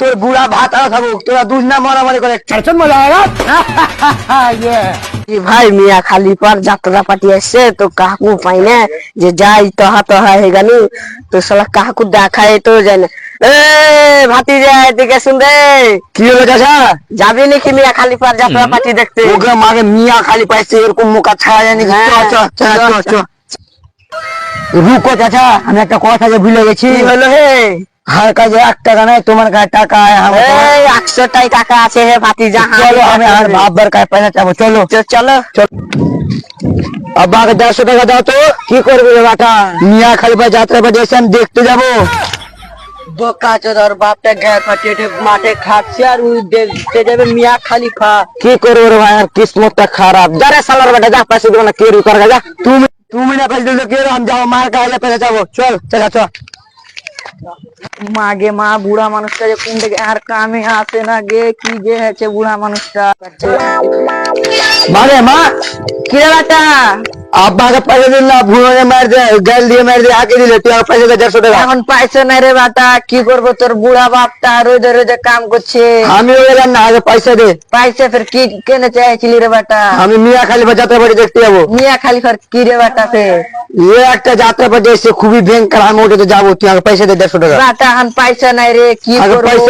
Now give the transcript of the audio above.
তোর বুড়া ভাত আর খাবো, তোরা দুজনা মারামারি করে চারজন মজা আয়েগা। কি ভাই মিয়া খালি পার যাত্রা পার্টি আসছে তো কাকু পাই না যে যাই তহা হয়ে গেল তো শালা কাকু দেখাই তো যায় না। এ ভাতি যায় এদিকে শুনবে কি হলো চাচা? যাবি নাকি মিয়া খালি পার যাত্রা পার্টি দেখতে? ওকে মাকে মিয়া খালি পাইছে এরকম মুখা ছায়া জানি। রুকো চাচা, আমি একটা কথা যে ভুলে গেছি। কি হলো হে? আমার কাছে 1 টাকা নাই, তোমার কাছে টাকা এই 100টাই টাকা আছে হে ভাতি যা। চলো আমি আর বাপবার কাছে পয়সা চাবো। চলো চলো আব্বাকে 150 টাকা দাও তো। কি করবে রে বাটা? মিয়া খালি পাই যাত্রা পাই এসে আমি দেখতে যাবো। বোকা চোদার বাপটা গায়ে ফাটিয়ে মাঠে খাচ্ছে আর উই দেখতে যাবে মিয়া খালিফা। কি করবো রে ভাই, আর কিসমতটা খারাপ। যারে সালার বেটা যা পয়সা দিব না, কে রু কর যা। তুমি না পয়সা দিলে কে আমি যাবো, মার কাছে পয়সা যাবো। চল চাচা চল। মাগে মা বুড়া মানুষটা যে কোন থেকে আর কামে আসে না গে, কি যে হয়েছে বুড়া মানুষটা। মারে মা, কিরে বাটা আব্বাকে পয়সা দিল না, ভুঁড়ে মার দে, গাল দিয়ে মার দিয়ে আগে দিলে, তুই আর পয়সা দে 150 টাকা। এখন পয়সা নাই রে বাটা, কি করবো? তোর বুড়া বাপটা রোজে রোজে কাম করছে। আমি গেলাম না, আগে পয়সা দে। পয়সা ফের কি কেনে চাইছিলি রে বাটা? আমি মিয়া খালি যাত্রা বাড়ি দেখতে যাবো। মিয়া খালিফার কি রে বাটা ফের? এ একটা যাত্রা বাড়ি এসে খুবই ভয়ঙ্কর, আমি ওটাতে যাবো। তুই আগে পয়সা দে 150 টাকা। বাটা এখন পয়সা নাই রে, কি আগে করবো? পয়সা